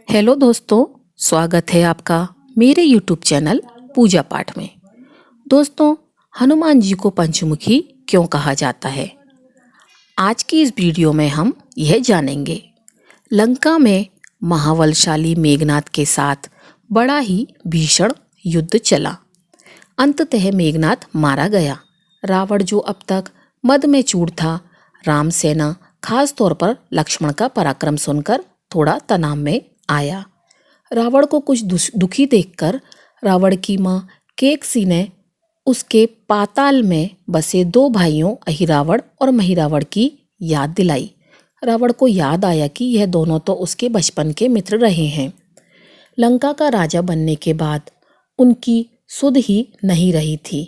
Hello दोस्तों, स्वागत है आपका मेरे YouTube चैनल पूजा पाठ में। दोस्तों, हनुमान जी को पंचमुखी क्यों कहा जाता है? आज की इस वीडियो में हम यह जानेंगे। लंका में महाबलशाली मेघनाद के साथ बड़ा ही भीषण युद्ध चला। अंततः मेघनाद मारा गया। रावण, जो अब तक मद में चूर था, राम सेना खास तौर पर लक्ष्मण का पराक्रम सुनकर थोड़ा तनाव में आया। रावण को कुछ दुखी देखकर रावण की माँ केकसी ने उसके पाताल में बसे दो भाइयों अहिरावण और महिरावण की याद दिलाई। रावण को याद आया कि यह दोनों तो उसके बचपन के मित्र रहे हैं। लंका का राजा बनने के बाद उनकी सुध ही नहीं रही थी।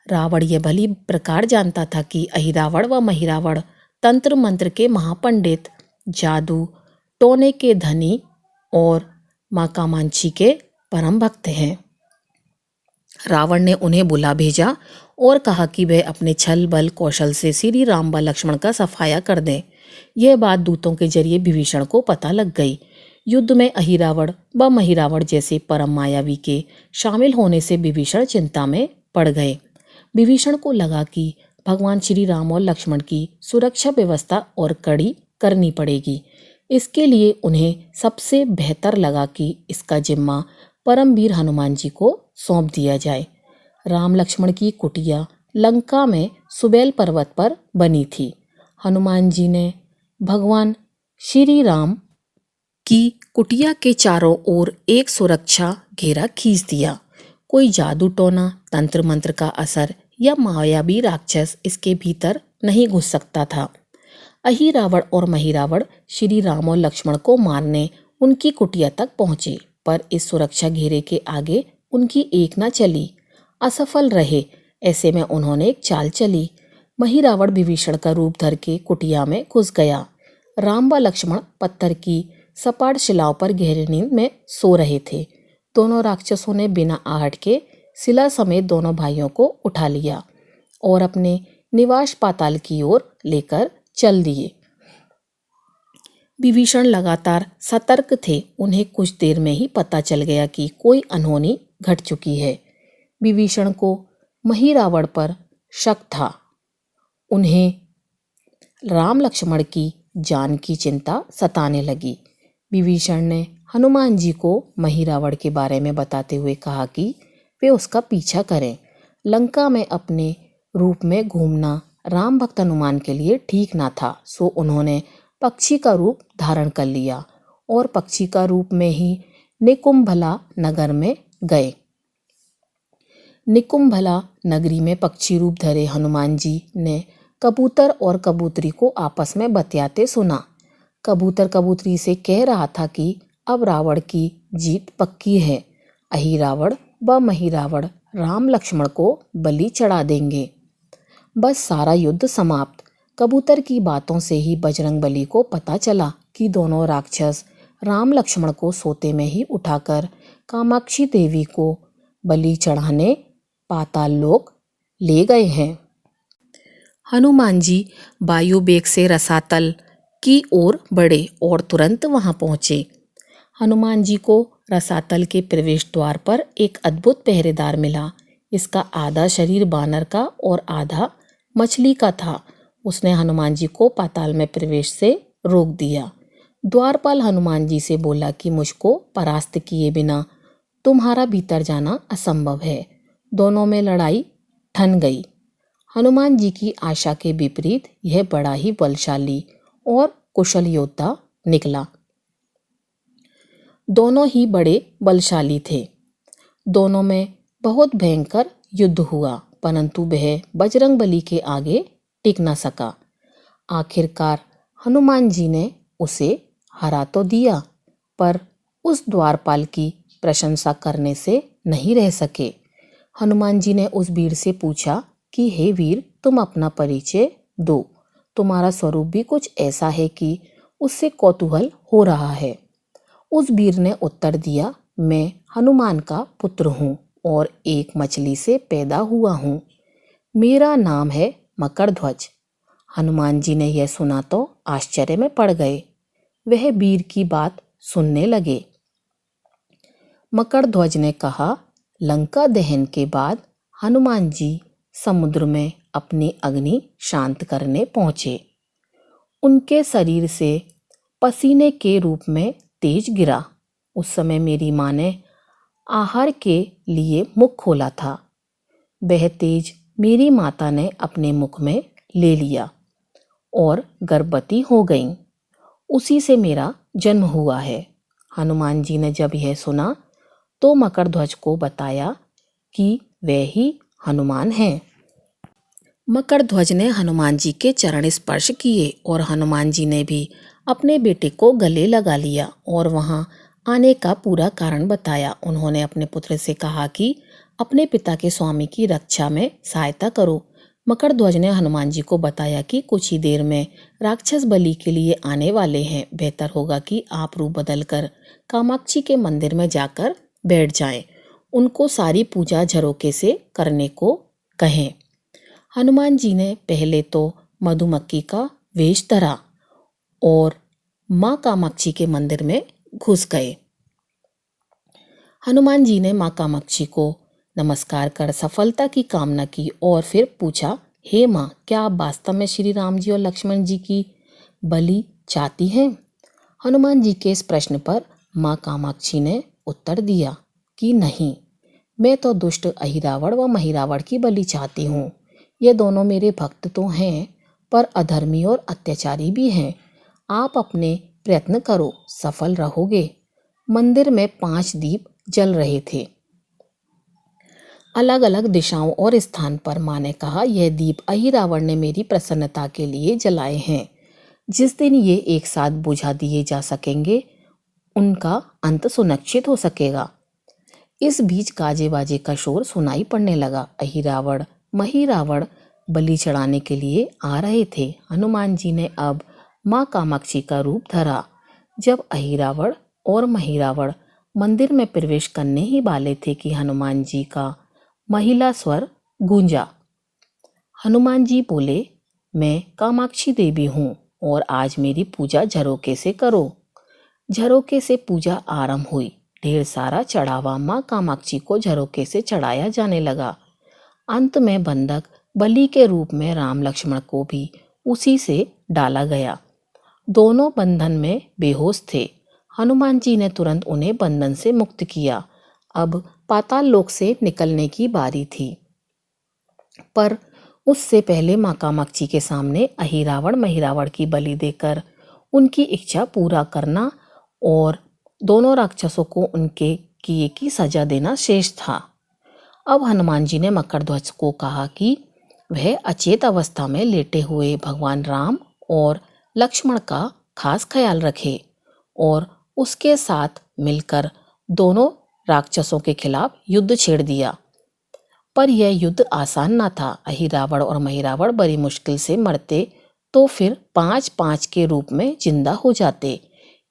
रावण यह भली प्रकार जानता था कि अहिरावण व महिरावण तंत्र मंत्र के महापंडित, जादू टोने के धनी और माँ कामाक्षी के परम भक्त हैं। रावण ने उन्हें बुला भेजा और कहा कि वह अपने छल बल कौशल से श्री राम व लक्ष्मण का सफाया कर दें। यह बात दूतों के जरिए विभीषण को पता लग गई। युद्ध में अहिरावण व महिरावण जैसे परम मायावी के शामिल होने से विभीषण चिंता में पड़ गए। विभीषण को लगा कि भगवान श्री राम और लक्ष्मण की सुरक्षा व्यवस्था और कड़ी करनी पड़ेगी। इसके लिए उन्हें सबसे बेहतर लगा कि इसका जिम्मा परमवीर हनुमान जी को सौंप दिया जाए। राम लक्ष्मण की कुटिया लंका में सुबेल पर्वत पर बनी थी। हनुमान जी ने भगवान श्री राम की कुटिया के चारों ओर एक सुरक्षा घेरा खींच दिया। कोई जादू टोना, तंत्र मंत्र का असर या मायावी राक्षस इसके भीतर नहीं घुस सकता था। अहिरावण और महिरावण श्री राम और लक्ष्मण को मारने उनकी कुटिया तक पहुंचे, पर इस सुरक्षा घेरे के आगे उनकी एक न चली। असफल रहे। ऐसे में उन्होंने एक चाल चली। महिरावण विभीषण का रूप धर के कुटिया में घुस गया। राम व लक्ष्मण पत्थर की सपाट शिलाओं पर गहरी नींद में सो रहे थे। दोनों राक्षसों ने बिना आहट के शिला समेत दोनों भाइयों को उठा लिया और अपने निवास पाताल की ओर लेकर चल दिए। विभीषण लगातार सतर्क थे। उन्हें कुछ देर में ही पता चल गया कि कोई अनहोनी घट चुकी है। विभीषण को महिरावण पर शक था। उन्हें राम लक्ष्मण की जान की चिंता सताने लगी। विभीषण ने हनुमान जी को महिरावण के बारे में बताते हुए कहा कि वे उसका पीछा करें। लंका में अपने रूप में घूमना राम भक्त हनुमान के लिए ठीक ना था, सो उन्होंने पक्षी का रूप धारण कर लिया और पक्षी का रूप में ही निकुंभला नगर में गए। निकुंभला नगरी में पक्षी रूप धरे हनुमान जी ने कबूतर और कबूतरी को आपस में बतियाते सुना। कबूतर कबूतरी से कह रहा था कि अब रावण की जीत पक्की है। अहिरावण व महिरावण राम लक्ष्मण को बलि चढ़ा देंगे। बस सारा युद्ध समाप्त। कबूतर की बातों से ही बजरंगबली को पता चला कि दोनों राक्षस राम लक्ष्मण को सोते में ही उठाकर कामाक्षी देवी को बलि चढ़ाने पाताल लोक ले गए हैं। हनुमान जी वायु वेग से रसातल की ओर बढ़े और तुरंत वहां पहुंचे। हनुमान जी को रसातल के प्रवेश द्वार पर एक अद्भुत पहरेदार मिला। इसका आधा शरीर बानर का और आधा मछली का था। उसने हनुमान जी को पाताल में प्रवेश से रोक दिया। द्वारपाल हनुमान जी से बोला कि मुझको परास्त किए बिना तुम्हारा भीतर जाना असंभव है। दोनों में लड़ाई ठन गई। हनुमान जी की आशा के विपरीत यह बड़ा ही बलशाली और कुशल योद्धा निकला। दोनों ही बड़े बलशाली थे। दोनों में बहुत भयंकर युद्ध हुआ, परंतु वह बजरंगबली के आगे टिक न सका। आखिरकार हनुमान जी ने उसे हरा तो दिया, पर उस द्वारपाल की प्रशंसा करने से नहीं रह सके। हनुमान जी ने उस वीर से पूछा कि हे वीर, तुम अपना परिचय दो। तुम्हारा स्वरूप भी कुछ ऐसा है कि उससे कौतूहल हो रहा है। उस वीर ने उत्तर दिया, मैं हनुमान का पुत्र हूँ और एक मछली से पैदा हुआ हूँ। मेरा नाम है मकरध्वज। हनुमान जी ने यह सुना तो आश्चर्य में पड़ गए। वह वीर की बात सुनने लगे। मकरध्वज ने कहा, लंका दहन के बाद हनुमान जी समुद्र में अपनी अग्नि शांत करने पहुंचे। उनके शरीर से पसीने के रूप में तेज गिरा। उस समय मेरी माँ ने आहार के लिए मुख खोला था। वह तेज मेरी माता ने अपने मुख में ले लिया और गर्भवती हो गईं। उसी से मेरा जन्म हुआ है। हनुमान जी ने जब यह सुना तो मकरध्वज को बताया कि वे ही हनुमान हैं। मकरध्वज ने हनुमान जी के चरण स्पर्श किए और हनुमान जी ने भी अपने बेटे को गले लगा लिया और वहां आने का पूरा कारण बताया। उन्होंने अपने पुत्र से कहा कि अपने पिता के स्वामी की रक्षा में सहायता करो। मकरध्वज ने हनुमान जी को बताया कि कुछ ही देर में राक्षस बलि के लिए आने वाले हैं। बेहतर होगा कि आप रूप बदलकर कामाक्षी के मंदिर में जाकर बैठ जाएं। उनको सारी पूजा झरोके से करने को कहें। हनुमान जी ने पहले तो मधुमक्खी का वेश धरा और माँ कामाक्षी के मंदिर में घुस गए। हनुमान जी ने माँ कामाक्षी को नमस्कार कर सफलता की कामना की और फिर पूछा, हे माँ, क्या आप वास्तव में श्री राम जी और लक्ष्मण जी की बलि चाहती हैं? हनुमान जी के इस प्रश्न पर माँ कामाक्षी ने उत्तर दिया कि नहीं, मैं तो दुष्ट अहिरावण व महिरावण की बलि चाहती हूँ। ये दोनों मेरे भक्त तो हैं, पर अधर्मी और अत्याचारी भी हैं। आप अपने प्रयत्न करो, सफल रहोगे। मंदिर में 5 दीप जल रहे थे। अलग अलग दिशाओं और स्थान पर। माँ ने कहा, यह दीप अहिरावण ने मेरी प्रसन्नता के लिए जलाए हैं। जिस दिन ये एक साथ बुझा दिए जा सकेंगे, उनका अंत सुनिश्चित हो सकेगा। इस बीच गाजे बाजे का शोर सुनाई पड़ने लगा। अहिरावण महिरावण बलि चढ़ाने के लिए आ रहे थे। हनुमान जी ने अब माँ कामाक्षी का रूप धरा। जब अहिरावण और महिरावण मंदिर में प्रवेश करने ही वाले थे कि हनुमान जी का महिला स्वर गूंजा। हनुमान जी बोले, मैं कामाक्षी देवी हूँ और आज मेरी पूजा झरोके से करो। झरोके से पूजा आरंभ हुई। ढेर सारा चढ़ावा माँ कामाक्षी को झरोके से चढ़ाया जाने लगा। अंत में बंधक बलि के रूप में राम लक्ष्मण को भी उसी से डाला गया। दोनों बंधन में बेहोश थे। हनुमान जी ने तुरंत उन्हें बंधन से मुक्त किया। अब पाताल लोक से निकलने की बारी थी, पर उससे पहले माँ कामाक्षी के सामने अहिरावण महिरावण की बलि देकर उनकी इच्छा पूरा करना और दोनों राक्षसों को उनके किए की सजा देना शेष था। अब हनुमान जी ने मकरध्वज को कहा कि वह अचेत अवस्था में लेटे हुए भगवान राम और लक्ष्मण का खास ख्याल रखे और उसके साथ मिलकर दोनों राक्षसों के खिलाफ युद्ध छेड़ दिया। पर यह युद्ध आसान ना था। अहिरावण और महिरावण बड़ी मुश्किल से मरते तो फिर 5-5 के रूप में जिंदा हो जाते।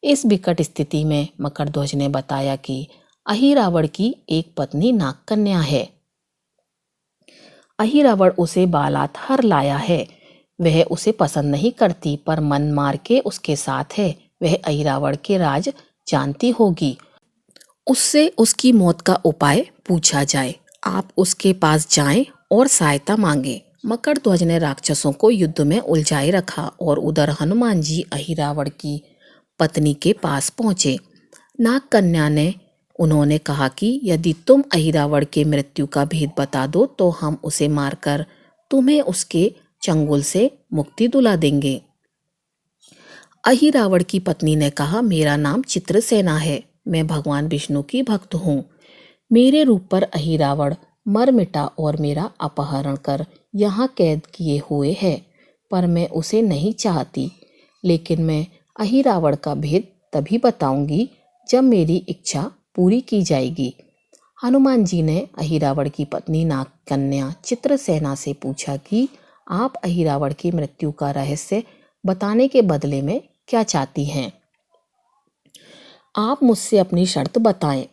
इस विकट स्थिति में मकरध्वज ने बताया कि अहिरावण की एक पत्नी नागकन्या है। अहिरावण उसे बालात हर लाया है। वह उसे पसंद नहीं करती, पर मन मार के उसके साथ है। वह अहिरावण के राज जानती होगी। उससे उसकी मौत का उपाय पूछा जाए। आप उसके पास जाएं और सहायता मांगे। मकरध्वज ने राक्षसों को युद्ध में उलझाए रखा और उधर हनुमान जी अहिरावण की पत्नी के पास पहुंचे। नागकन्या ने उन्होंने कहा कि यदि तुम अहिरावण के मृत्यु का भेद बता दो तो हम उसे मारकर तुम्हें उसके चंगुल से मुक्ति दिला देंगे। अहिरावण की पत्नी ने कहा, मेरा नाम चित्रसेना है। मैं भगवान विष्णु की भक्त हूँ। मेरे रूप पर अहिरावण मर मिटा और मेरा अपहरण कर यहाँ कैद किए हुए है, पर मैं उसे नहीं चाहती। लेकिन मैं अहिरावण का भेद तभी बताऊंगी जब मेरी इच्छा पूरी की जाएगी। हनुमान जी ने अहिरावण की पत्नी नागकन्या चित्रसेना से पूछा कि आप अहिरावण की मृत्यु का रहस्य बताने के बदले में क्या चाहती हैं? आप मुझसे अपनी शर्त बताएं,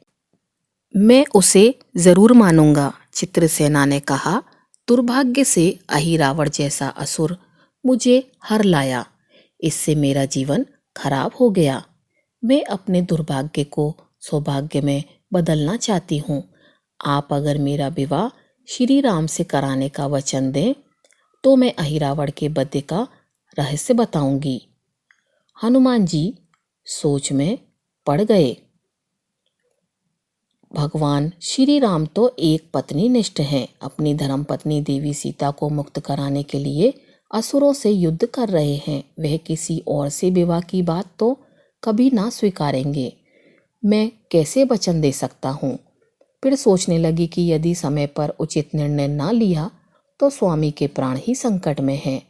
मैं उसे जरूर मानूंगा। चित्रसेना ने कहा, दुर्भाग्य से अहिरावण जैसा असुर मुझे हर लाया। इससे मेरा जीवन खराब हो गया। मैं अपने दुर्भाग्य को सौभाग्य में बदलना चाहती हूँ। आप अगर मेरा विवाह श्री राम से कराने का वचन दें तो मैं अहिरावण के वध का रहस्य बताऊंगी। हनुमान जी सोच में पड़ गए। भगवान श्री राम तो एक पत्नी निष्ठ हैं। अपनी धर्मपत्नी देवी सीता को मुक्त कराने के लिए असुरों से युद्ध कर रहे हैं। वह किसी और से विवाह की बात तो कभी ना स्वीकारेंगे। मैं कैसे वचन दे सकता हूँ। फिर सोचने लगी कि यदि समय पर उचित निर्णय ना लिया तो स्वामी के प्राण ही संकट में हैं।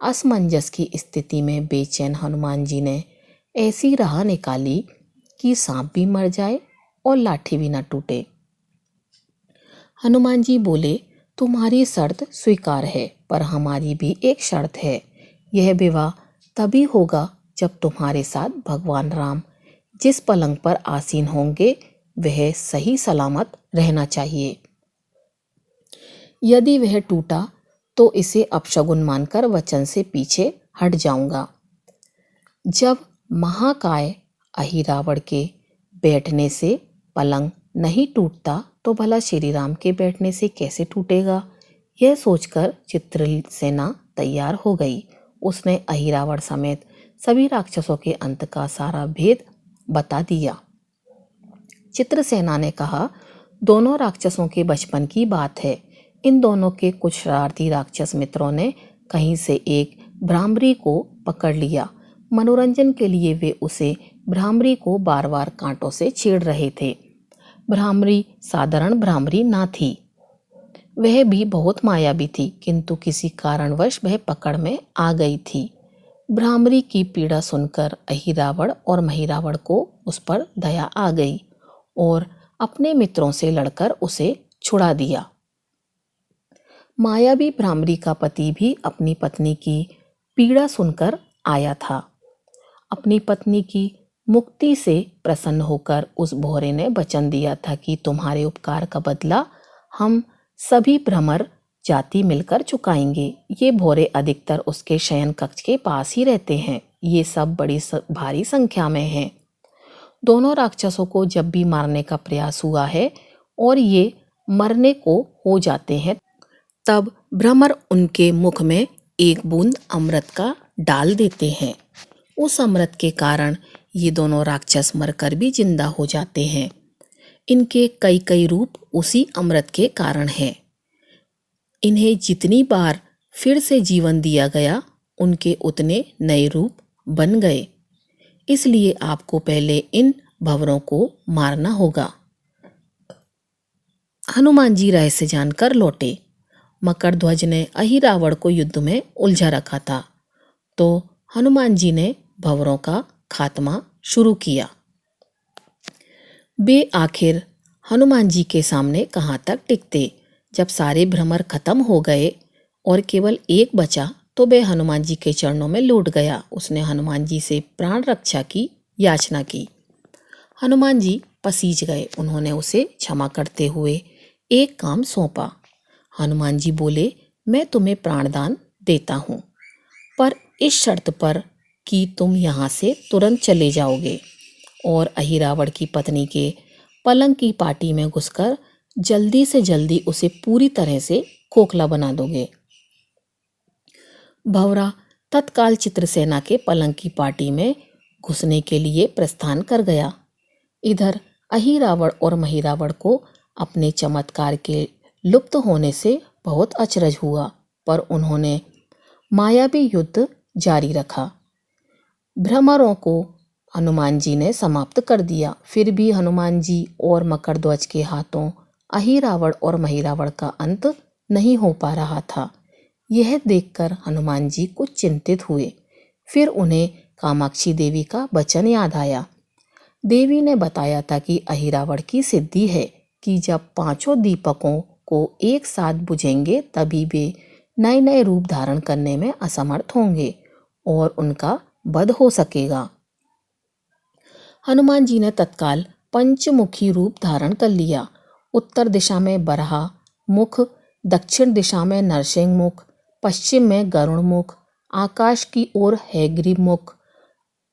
असमंजस की स्थिति में बेचैन हनुमान जी ने ऐसी राह निकाली कि सांप भी मर जाए और लाठी भी न टूटे। हनुमान जी बोले, तुम्हारी शर्त स्वीकार है, पर हमारी भी एक शर्त है। यह विवाह तभी होगा जब तुम्हारे साथ भगवान राम जिस पलंग पर आसीन होंगे वह सही सलामत रहना चाहिए। यदि वह टूटा तो इसे अपशगुन मानकर वचन से पीछे हट जाऊंगा। जब महाकाय अहिरावण के बैठने से पलंग नहीं टूटता तो भला श्री राम के बैठने से कैसे टूटेगा। यह सोचकर चित्रसेना तैयार हो गई। उसने अहिरावण समेत सभी राक्षसों के अंत का सारा भेद बता दिया। चित्रसेना ने कहा, दोनों राक्षसों के बचपन की बात है। इन दोनों के कुछ शरारती राक्षस मित्रों ने कहीं से एक भ्रामरी को पकड़ लिया। मनोरंजन के लिए वे उसे भ्रामरी को बार बार कांटों से छेड़ रहे थे। भ्रामरी साधारण भ्रामरी ना थी, वह भी बहुत मायावी थी, किंतु किसी कारणवश वह पकड़ में आ गई थी। भ्रामरी की पीड़ा सुनकर अहिरावण और महिरावण को उस पर दया आ गई और अपने मित्रों से लड़कर उसे छुड़ा दिया। मायावी भ्रामरी का पति भी अपनी पत्नी की पीड़ा सुनकर आया था। अपनी पत्नी की मुक्ति से प्रसन्न होकर उस भौरे ने वचन दिया था कि तुम्हारे उपकार का बदला हम सभी भ्रमर जाति मिलकर चुकाएंगे। ये भौरे अधिकतर उसके शयन कक्ष के पास ही रहते हैं। ये सब बड़ी भारी संख्या में हैं। दोनों राक्षसों को जब भी मारने का प्रयास हुआ है और ये मरने को हो जाते हैं, तब भ्रमर उनके मुख में एक बूंद अमृत का डाल देते हैं। उस अमृत के कारण ये दोनों राक्षस मरकर भी जिंदा हो जाते हैं। इनके कई कई रूप उसी अमृत के कारण है। इन्हें जितनी बार फिर से जीवन दिया गया, उनके उतने नए रूप बन गए। इसलिए आपको पहले इन भंवरों को मारना होगा। हनुमान जी रहस्य जानकर लौटे। मकरध्वज ने अहिरावण को युद्ध में उलझा रखा था, तो हनुमान जी ने भंवरों का खात्मा शुरू किया। वे आखिर हनुमान जी के सामने कहाँ तक टिकते। जब सारे भ्रमर खत्म हो गए और केवल एक बचा तो वह हनुमान जी के चरणों में लौट गया। उसने हनुमान जी से प्राण रक्षा की याचना की। हनुमान जी पसीज गए। उन्होंने उसे क्षमा करते हुए एक काम सौंपा। हनुमान जी बोले, मैं तुम्हें प्राणदान देता हूँ, पर इस शर्त पर कि तुम यहाँ से तुरंत चले जाओगे और अहिरावण की पत्नी के पलंग की पाटी में घुसकर जल्दी से जल्दी उसे पूरी तरह से खोखला बना दोगे। भंवरा तत्काल चित्रसेना के पलंग की पाटी में घुसने के लिए प्रस्थान कर गया। इधर अहिरावण और महिरावण को अपने चमत्कार के लुप्त होने से बहुत अचरज हुआ, पर उन्होंने मायावी युद्ध जारी रखा। भ्रमरों को हनुमान जी ने समाप्त कर दिया। फिर भी हनुमान जी और मकरध्वज के हाथों अहिरावण और महिरावण का अंत नहीं हो पा रहा था। यह देखकर हनुमान जी कुछ चिंतित हुए। फिर उन्हें कामाक्षी देवी का वचन याद आया। देवी ने बताया था कि अहिरावण की सिद्धि है कि जब पांचों दीपकों को एक साथ बुझेंगे तभी वे नए नए रूप धारण करने में असमर्थ होंगे और उनका वध हो सकेगा। हनुमान जी ने तत्काल पंचमुखी रूप धारण कर लिया। उत्तर दिशा में बराह मुख, दक्षिण दिशा में नरसिंह मुख, पश्चिम में गरुड़ मुख, आकाश की ओर हैग्रीव मुख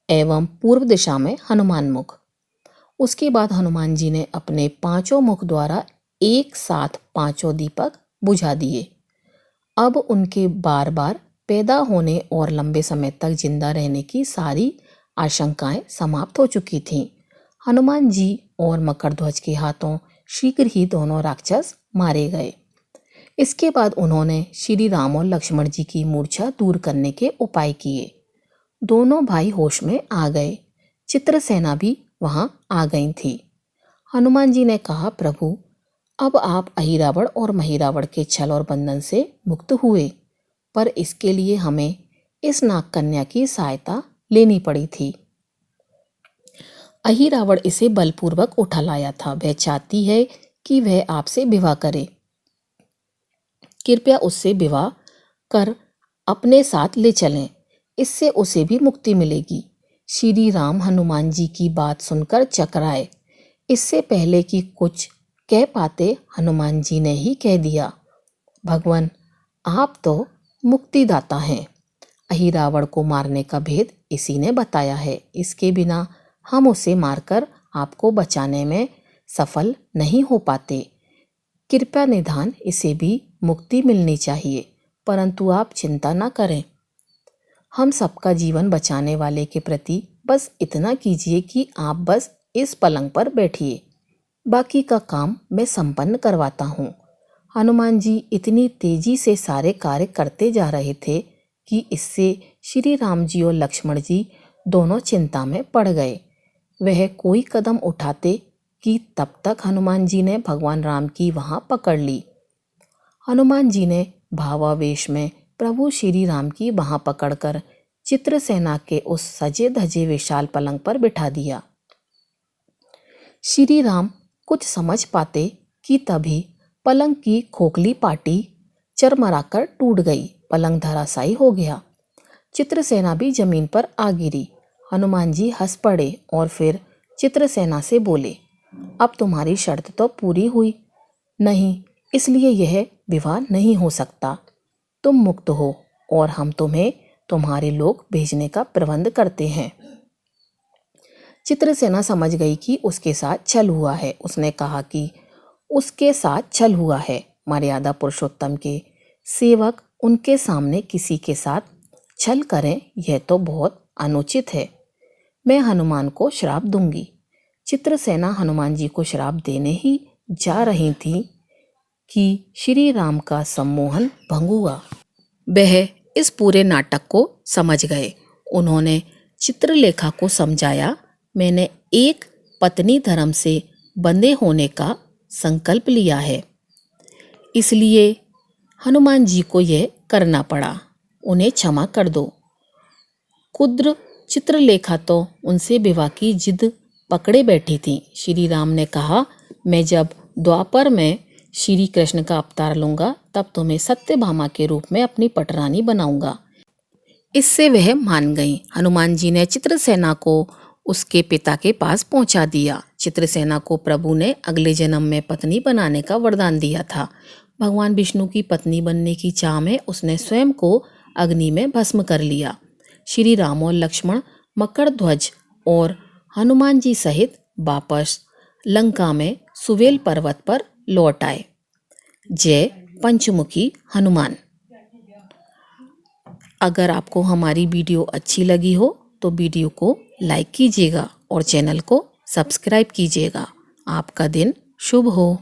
एवं पूर्व दिशा में हनुमान मुख। उसके बाद हनुमान जी ने अपने 5 मुख द्वारा एक साथ 5 दीपक बुझा दिए। अब उनके बार बार पैदा होने और लंबे समय तक जिंदा रहने की सारी आशंकाएं समाप्त हो चुकी थीं। हनुमान जी और मकरध्वज के हाथों शीघ्र ही दोनों राक्षस मारे गए। इसके बाद उन्होंने श्री राम और लक्ष्मण जी की मूर्छा दूर करने के उपाय किए। दोनों भाई होश में आ गए। चित्रसेना भी वहां आ गई थी। हनुमान जी ने कहा, प्रभु, अब आप अहिरावण और महिरावण के छल और बंधन से मुक्त हुए, पर इसके लिए हमें इस नागकन्या की सहायता लेनी पड़ी थी। अहिरावण इसे बलपूर्वक उठा लाया था। वह चाहती है कि वह आपसे विवाह करे। कृपया उससे विवाह कर अपने साथ ले चलें, इससे उसे भी मुक्ति मिलेगी। श्री राम हनुमान जी की बात सुनकर चकराए। इससे पहले कि कुछ कह पाते, हनुमान जी ने ही कह दिया, भगवान, आप तो मुक्तिदाता हैं। अहिरावण को मारने का भेद इसी ने बताया है। इसके बिना हम उसे मारकर आपको बचाने में सफल नहीं हो पाते। कृपया निधान इसे भी मुक्ति मिलनी चाहिए, परंतु आप चिंता न करें। हम सबका जीवन बचाने वाले के प्रति बस इतना कीजिए कि आप बस इस पलंग पर बैठिए, बाकी का काम मैं संपन्न करवाता हूँ। हनुमान जी इतनी तेजी से सारे कार्य करते जा रहे थे कि इससे श्री राम जी और लक्ष्मण जी दोनों चिंता में पड़ गए। वह कोई कदम उठाते कि तब तक हनुमान जी ने भगवान राम की वहां पकड़ ली। हनुमान जी ने भावावेश में प्रभु श्री राम की वहां पकड़कर चित्रसेना के उस सजे धजे विशाल पलंग पर बिठा दिया। श्री राम कुछ समझ पाते कि तभी पलंग की खोखली पाटी चरमराकर टूट गई। पलंग धराशायी हो गया। चित्रसेना भी जमीन पर आ गिरी। हनुमान जी हंस पड़े और फिर चित्रसेना से बोले, अब तुम्हारी शर्त तो पूरी हुई नहीं, इसलिए यह विवाह नहीं हो सकता। तुम मुक्त हो और हम तुम्हें तुम्हारे लोग भेजने का प्रबंध करते हैं। चित्रसेना समझ गई कि उसके साथ छल हुआ है। उसने कहा कि उसके साथ छल हुआ है। मर्यादा पुरुषोत्तम के सेवक उनके सामने किसी के साथ छल करें, यह तो बहुत अनुचित है। मैं हनुमान को श्राप दूंगी। चित्रसेना हनुमान जी को श्राप देने ही जा रही थी कि श्री राम का सम्मोहन भंग हुआ। वह इस पूरे नाटक को समझ गए। उन्होंने चित्रलेखा को समझाया, मैंने एक पत्नी धर्म से बंधे होने का संकल्प लिया है, इसलिए हनुमान जी को यह करना पड़ा। उन्हें क्षमा कर दो। कुद्र चित्रलेखा तो उनसे विवाह की जिद पकड़े बैठी थी। श्री राम ने कहा, मैं जब द्वापर में श्री कृष्ण का अवतार लूंगा तब तुम्हें सत्यभामा के रूप में अपनी पटरानी बनाऊंगा। इससे वह मान गई। हनुमान जी ने चित्रसेना को उसके पिता के पास पहुंचा दिया। चित्रसेना को प्रभु ने अगले जन्म में पत्नी बनाने का वरदान दिया था। भगवान विष्णु की पत्नी बनने की चाह में उसने स्वयं को अग्नि में भस्म कर लिया। श्री राम और लक्ष्मण मकरध्वज और हनुमान जी सहित वापस लंका में सुवेल पर्वत पर लौट आए। जय पंचमुखी हनुमान। अगर आपको हमारी वीडियो अच्छी लगी हो तो वीडियो को लाइक कीजिएगा और चैनल को सब्सक्राइब कीजिएगा। आपका दिन शुभ हो।